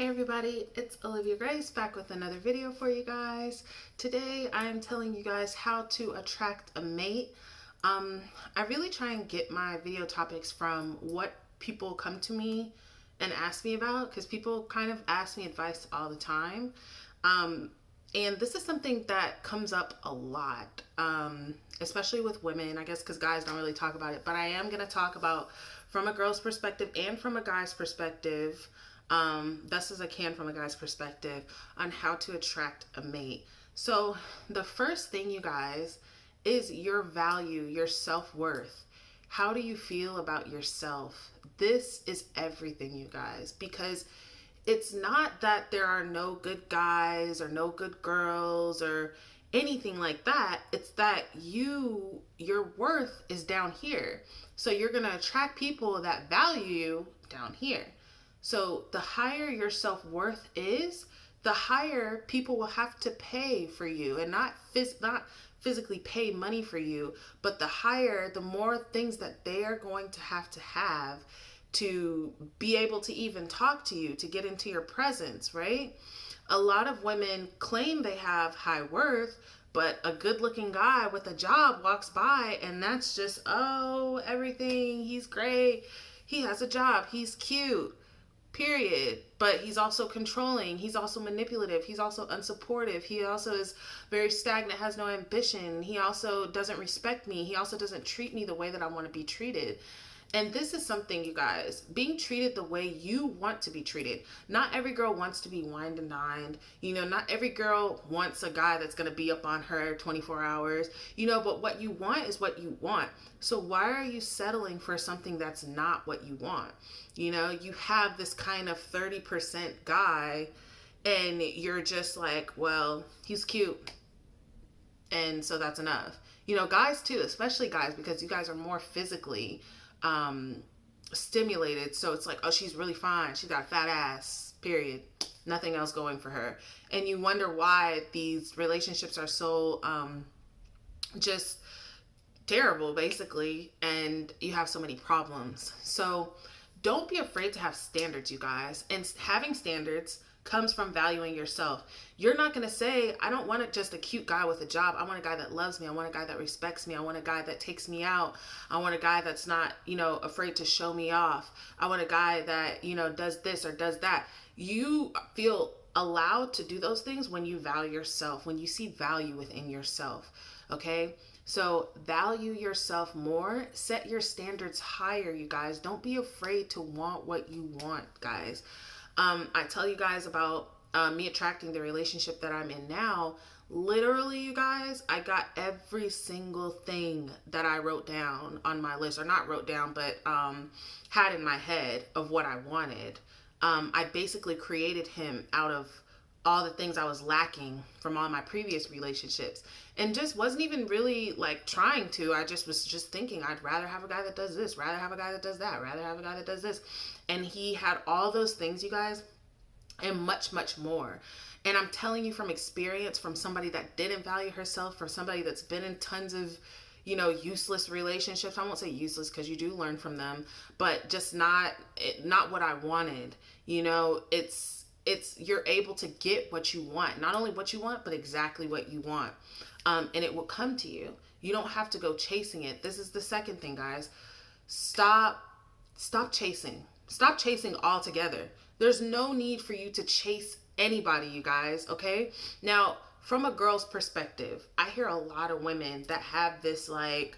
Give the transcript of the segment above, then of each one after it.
Hey everybody, it's Olivia Grace back with another video for you guys. Today I am telling you guys how to attract a mate. I really try and get my video topics from what people come to me and ask me about, because people kind of ask me advice all the time. And this is something that comes up a lot, especially with women, I guess, because guys don't really talk about it. But I am going to talk about from a girl's perspective and from a guy's perspective, best as I can from a guy's perspective, on how to attract a mate. So the first thing, you guys, is your value, your self-worth. How do you feel about yourself? This is everything, you guys, because it's not that there are no good guys or no good girls or anything like that. It's that your worth is down here. So you're going to attract people that value you down here. So the higher your self-worth is, the higher people will have to pay for you, and not physically pay money for you, but the more things that they are going to have to be able to even talk to you, to get into your presence, right? A lot of women claim they have high worth, but a good-looking guy with a job walks by and that's just, oh, everything, he's great, he has a job, he's cute, period. But he's also controlling, he's also manipulative, he's also unsupportive, he also is very stagnant, has no ambition, he also doesn't respect me, he also doesn't treat me the way that I want to be treated. And this is something, you guys, being treated the way you want to be treated. Not every girl wants to be wined and dined. Not every girl wants a guy that's going to be up on her 24 hours. But what you want is what you want. So why are you settling for something that's not what you want? You have this kind of 30% guy and you're just like, well, he's cute, and so that's enough. Guys too, especially guys, because you guys are more physically stimulated. So it's like, oh, she's really fine, she's got a fat ass, period, nothing else going for her. And you wonder why these relationships are so just terrible, basically, and you have so many problems. So don't be afraid to have standards, you guys. And having standards comes from valuing yourself. You're not going to say, I don't want just a cute guy with a job. I want a guy that loves me. I want a guy that respects me. I want a guy that takes me out. I want a guy that's not, afraid to show me off. I want a guy that, does this or does that. You feel allowed to do those things when you value yourself, when you see value within yourself. Okay? So value yourself more, set your standards higher, you guys. Don't be afraid to want what you want, guys. I tell you guys about me attracting the relationship that I'm in now. Literally, you guys, I got every single thing that I wrote down on my list, or not wrote down, but had in my head of what I wanted. I basically created him out of all the things I was lacking from all my previous relationships, and just wasn't even really like trying to. I just was just thinking, I'd rather have a guy that does this, rather have a guy that does that, rather have a guy that does this. And he had all those things, you guys, and much, much more. And I'm telling you from experience, from somebody that didn't value herself, from somebody that's been in tons of, useless relationships. I won't say useless, because you do learn from them, but just not what I wanted. It's you're able to get what you want, not only what you want, but exactly what you want. And it will come to you. You don't have to go chasing it. This is the second thing, guys. Stop chasing. Stop chasing altogether. There's no need for you to chase anybody, you guys, okay? Now, from a girl's perspective, I hear a lot of women that have this like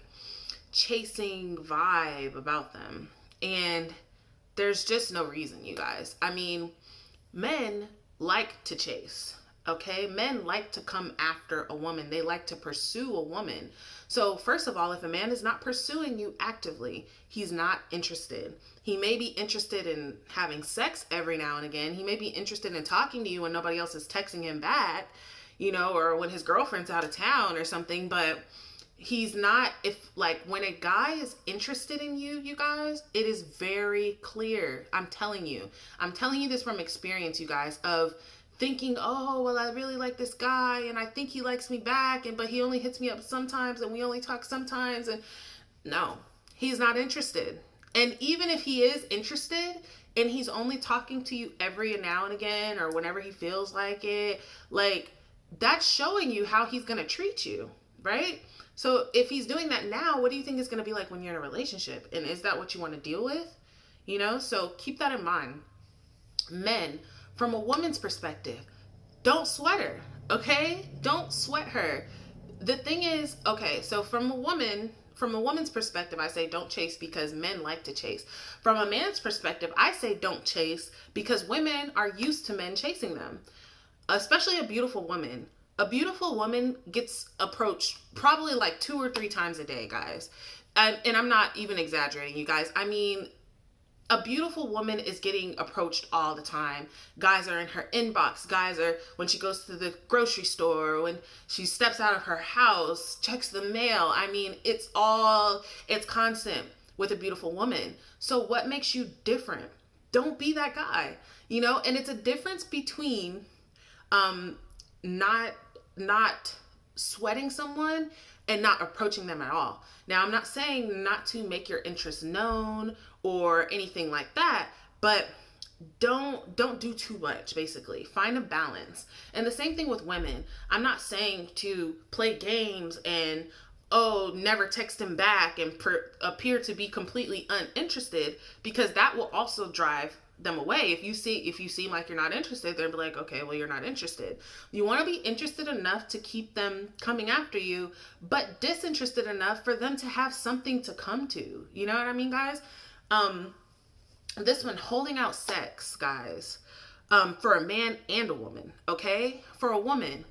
chasing vibe about them. And there's just no reason, you guys. I mean, men like to chase, okay? Men like to come after a woman. They like to pursue a woman. So first of all, if a man is not pursuing you actively, he's not interested. He may be interested in having sex every now and again. He may be interested in talking to you when nobody else is texting him back, or when his girlfriend's out of town or something. But he's not, when a guy is interested in you, you guys, it is very clear. I'm telling you this from experience, you guys, of thinking, oh, well, I really like this guy and I think he likes me back, but he only hits me up sometimes and we only talk sometimes. And no, he's not interested. And even if he is interested, and he's only talking to you every now and again or whenever he feels like it, like that's showing you how he's going to treat you, right? So if he's doing that now, what do you think is going to be like when you're in a relationship? And is that what you want to deal with? You know, so keep that in mind. Men, from a woman's perspective, don't sweat her, okay? Don't sweat her. The thing is, okay, so from a woman's perspective, I say don't chase because men like to chase. From a man's perspective, I say don't chase because women are used to men chasing them, especially a beautiful woman. A beautiful woman gets approached probably like 2 or 3 times a day, guys. And I'm not even exaggerating, you guys. I mean, a beautiful woman is getting approached all the time. Guys are in her inbox. Guys are, when she goes to the grocery store, when she steps out of her house, checks the mail. I mean, it's constant with a beautiful woman. So what makes you different? Don't be that guy, you know? And it's a difference between not sweating someone and not approaching them at all. Now, I'm not saying not to make your interests known or anything like that, but don't do too much. Basically, find a balance. And the same thing with women. I'm not saying to play games and never text him back and appear to be completely uninterested, because that will also drive them away. If you seem like you're not interested, they'll be like, okay, well, you're not interested. You want to be interested enough to keep them coming after you, but disinterested enough for them to have something to come to. You know what I mean, guys? This one, holding out sex, guys, for a man and a woman. Okay, for a woman,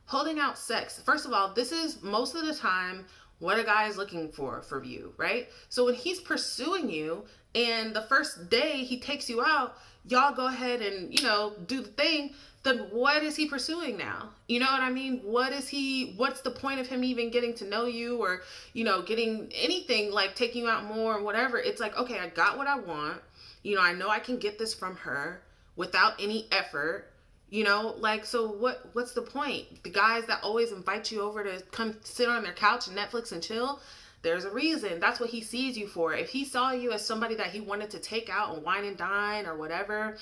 holding out sex. First of all, this is most of the time what a guy is looking for you, right? So when he's pursuing you and the first day he takes you out, y'all go ahead and, you know, do the thing, then what is he pursuing now? You know what I mean? What's the point of him even getting to know you or, you know, getting anything, like taking you out more or whatever? It's like, okay, I got what I want. You know I can get this from her without any effort. You know, like, so what's the point? The guys that always invite you over to come sit on their couch and Netflix and chill, there's a reason. That's what he sees you for. If he saw you as somebody that he wanted to take out and wine and dine or whatever,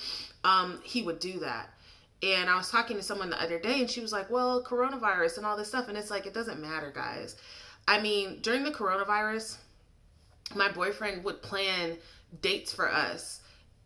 he would do that. And I was talking to someone the other day and she was like, well, coronavirus and all this stuff. And it's like, it doesn't matter, guys. I mean, during the coronavirus, my boyfriend would plan dates for us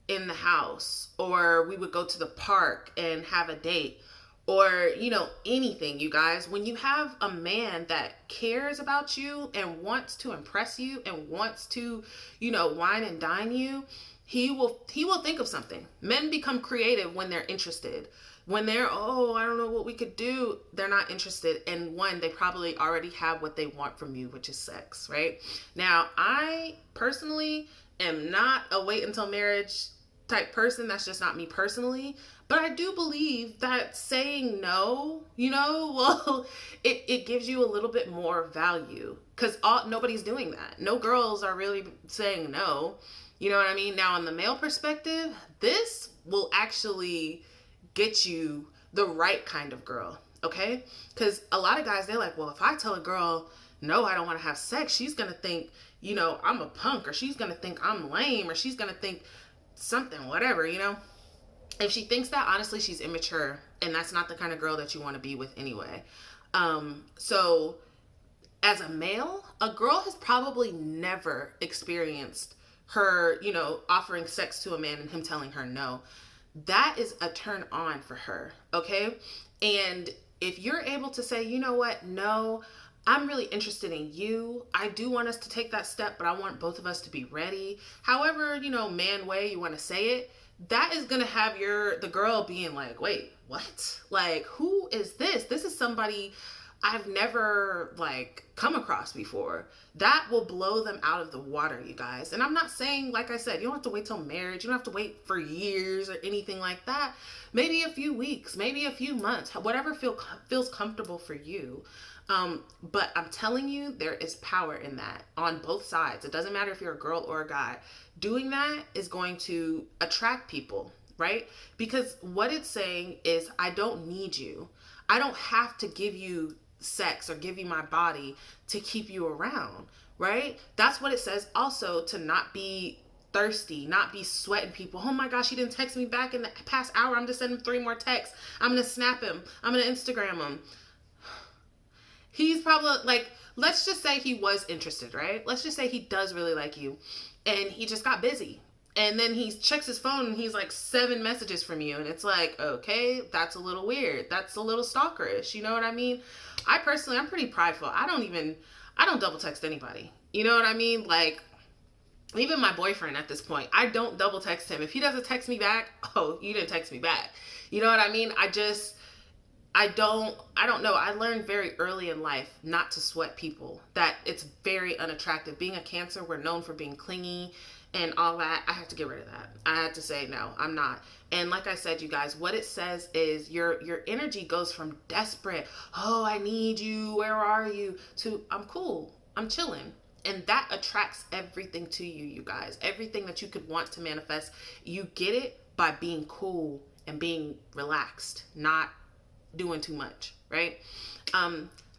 in the house, or we would go to the park and have a date, or, you know, anything, you guys. When you have a man that cares about you and wants to impress you and wants to, you know, wine and dine you, he will think of something. Men become creative when they're interested. When they're, I don't know what we could do, they're not interested. And one, they probably already have what they want from you, which is sex, right? Now, I personally am not a wait until marriage type person. That's just not me personally. But I do believe that saying no, you know, well, it gives you a little bit more value, because nobody's doing that. No girls are really saying no. You know what I mean? Now, in the male perspective, this will actually get you the right kind of girl, okay? Because a lot of guys, they're like, well, if I tell a girl, no, I don't want to have sex, she's going to think, you know, I'm a punk, or she's going to think I'm lame, or she's going to think something, whatever, you know? If she thinks that, honestly, she's immature, and that's not the kind of girl that you want to be with anyway. So as a male, a girl has probably never experienced her, you know, offering sex to a man and him telling her no. That is a turn on for her, okay? And if you're able to say, you know what, no, I'm really interested in you. I do want us to take that step, but I want both of us to be ready. However, you know, man way you want to say it, that is going to have the girl being like, wait, what? Like, who is this? This is somebody I've never, like, come across before. That will blow them out of the water, you guys. And I'm not saying, like I said, you don't have to wait till marriage. You don't have to wait for years or anything like that. Maybe a few weeks, maybe a few months, whatever feels comfortable for you. But I'm telling you, there is power in that on both sides. It doesn't matter if you're a girl or a guy. Doing that is going to attract people, right? Because what it's saying is, I don't need you. I don't have to give you sex or give you my body to keep you around, right? That's what it says also, to not be thirsty, not be sweating people. Oh my gosh, he didn't text me back in the past hour. I'm just sending him 3 more texts. I'm going to snap him. I'm going to Instagram him. He's probably like, let's just say he was interested, right? Let's just say he does really like you and he just got busy. And then he checks his phone and he's like 7 messages from you. And it's like, okay, that's a little weird. That's a little stalkerish. You know what I mean? I'm pretty prideful. I don't double text anybody. You know what I mean? Like, even my boyfriend at this point, I don't double text him. If he doesn't text me back, oh, you didn't text me back. You know what I mean? I don't know. I learned very early in life not to sweat people, that it's very unattractive. Being a Cancer, we're known for being clingy and all that. I have to get rid of that. I had to say, no, I'm not. And like I said, you guys, what it says is your energy goes from desperate, oh, I need you, where are you, to I'm cool, I'm chilling. And that attracts everything to you, you guys. Everything that you could want to manifest, you get it by being cool and being relaxed, not doing too much, right?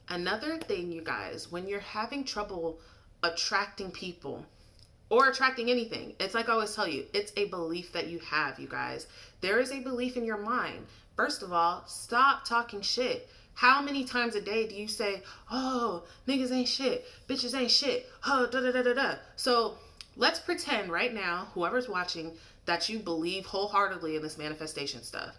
Another thing, you guys, when you're having trouble attracting people or attracting anything, it's like I always tell you, it's a belief that you have, you guys. There is a belief in your mind. First of all, stop talking shit. How many times a day do you say, oh, niggas ain't shit, bitches ain't shit, oh, da da da da da. So let's pretend right now, whoever's watching, that you believe wholeheartedly in this manifestation stuff.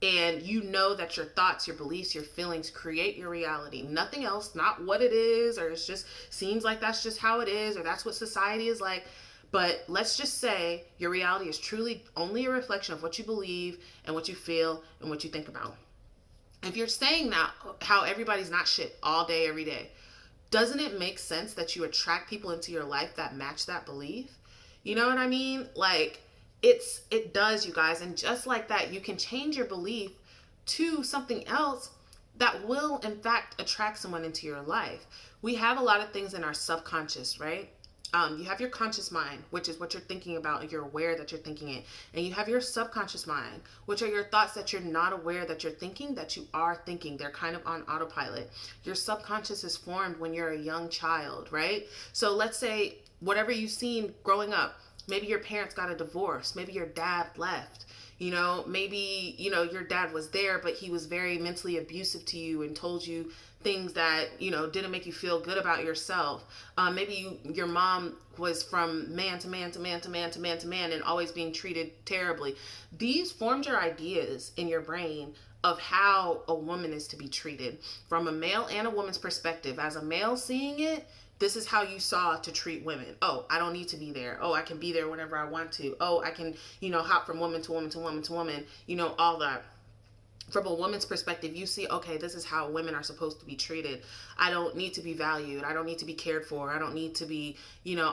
And you know that your thoughts, your beliefs, your feelings create your reality. Nothing else, not what it is, or it just seems like that's just how it is, or that's what society is like. But let's just say your reality is truly only a reflection of what you believe and what you feel and what you think about. If you're saying that, how everybody's not shit all day, every day, doesn't it make sense that you attract people into your life that match that belief? You know what I mean? Like, it does, you guys. And just like that, you can change your belief to something else that will, in fact, attract someone into your life. We have a lot of things in our subconscious, right? You have your conscious mind, which is what you're thinking about and you're aware that you're thinking it. And you have your subconscious mind, which are your thoughts that you're not aware that you're thinking, that you are thinking. They're kind of on autopilot. Your subconscious is formed when you're a young child, right? So let's say whatever you've seen growing up, maybe your parents got a divorce, maybe your dad left. You know, maybe, your dad was there, but he was very mentally abusive to you and told you things that, didn't make you feel good about yourself. Maybe your mom was from man to man to man to man to man to man and always being treated terribly. These formed your ideas in your brain of how a woman is to be treated from a male and a woman's perspective. As a male seeing it, this is how you saw to treat women. Oh, I don't need to be there. Oh, I can be there whenever I want to. Oh, I can, hop from woman to woman to woman to woman, all that. From a woman's perspective, you see, okay, this is how women are supposed to be treated. I don't need to be valued. I don't need to be cared for. I don't need to be,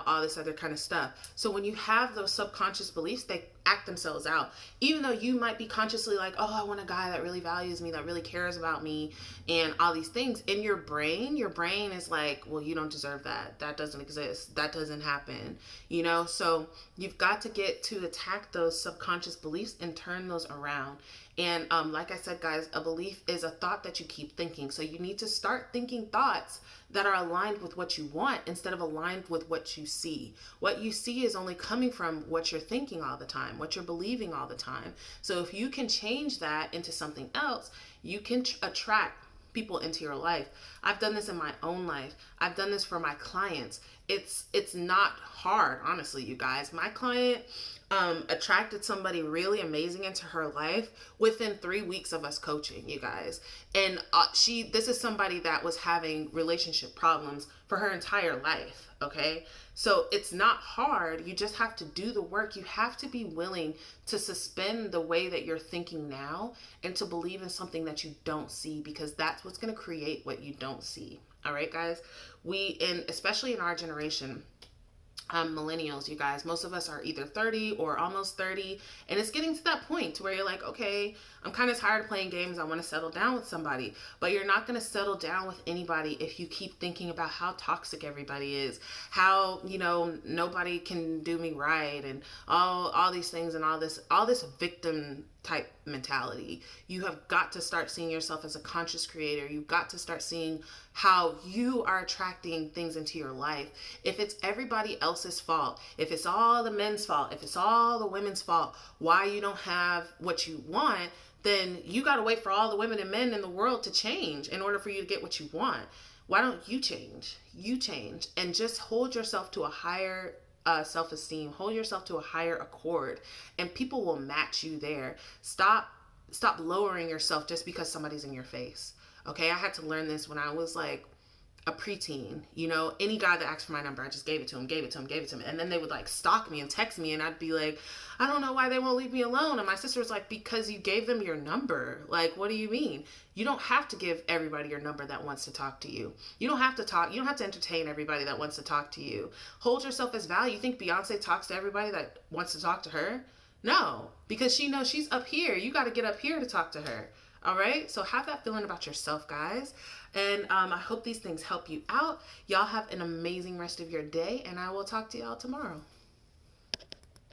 all this other kind of stuff. So when you have those subconscious beliefs, they act themselves out. Even though you might be consciously like, oh, I want a guy that really values me, that really cares about me, and all these things. In your brain is like, well, you don't deserve that. That doesn't exist. That doesn't happen. So you've got to get to attack those subconscious beliefs and turn those around. And like I said, guys, a belief is a thought that you keep thinking. So you need to start thinking thoughts that are aligned with what you want instead of aligned with what you see. What you see is only coming from what you're thinking all the time, what you're believing all the time. So if you can change that into something else, you can attract people into your life. I've done this in my own life. I've done this for my clients. It's not hard, honestly, you guys. My client attracted somebody really amazing into her life within 3 weeks of us coaching, you guys. And this is somebody that was having relationship problems for her entire life. Okay. So it's not hard. You just have to do the work. You have to be willing to suspend the way that you're thinking now and to believe in something that you don't see, because that's what's going to create what you don't see. All right, guys. Especially in our generation, millennials, you guys, most of us are either 30 or almost 30, and it's getting to that point to where you're like, okay, I'm kind of tired of playing games. I want to settle down with somebody. But you're not going to settle down with anybody if you keep thinking about how toxic everybody is, how, nobody can do me right, and all these things, and all this type mentality. You have got to start seeing yourself as a conscious creator. You've got to start seeing how you are attracting things into your life. If it's everybody else's fault, if it's all the men's fault, if it's all the women's fault, why you don't have what you want, then you got to wait for all the women and men in the world to change in order for you to get what you want. Why don't you change? You change and just hold yourself to a higher self-esteem. Hold yourself to a higher accord, and people will match you there. Stop lowering yourself just because somebody's in your face. Okay, I had to learn this when I was like a preteen. You know, any guy that asked for my number, I just gave it to him, and then they would like stalk me and text me, and I'd be like, I don't know why they won't leave me alone. And my sister was like, because you gave them your number. Like, what do you mean? You don't have to give everybody your number that wants to talk to you. You don't have to entertain everybody that wants to talk to you. Hold yourself as value. You think Beyonce talks to everybody that wants to talk to her? No, because she knows she's up here. You got to get up here to talk to her. All right, so have that feeling about yourself, guys. And I hope these things help you out. Y'all have an amazing rest of your day, and I will talk to y'all tomorrow.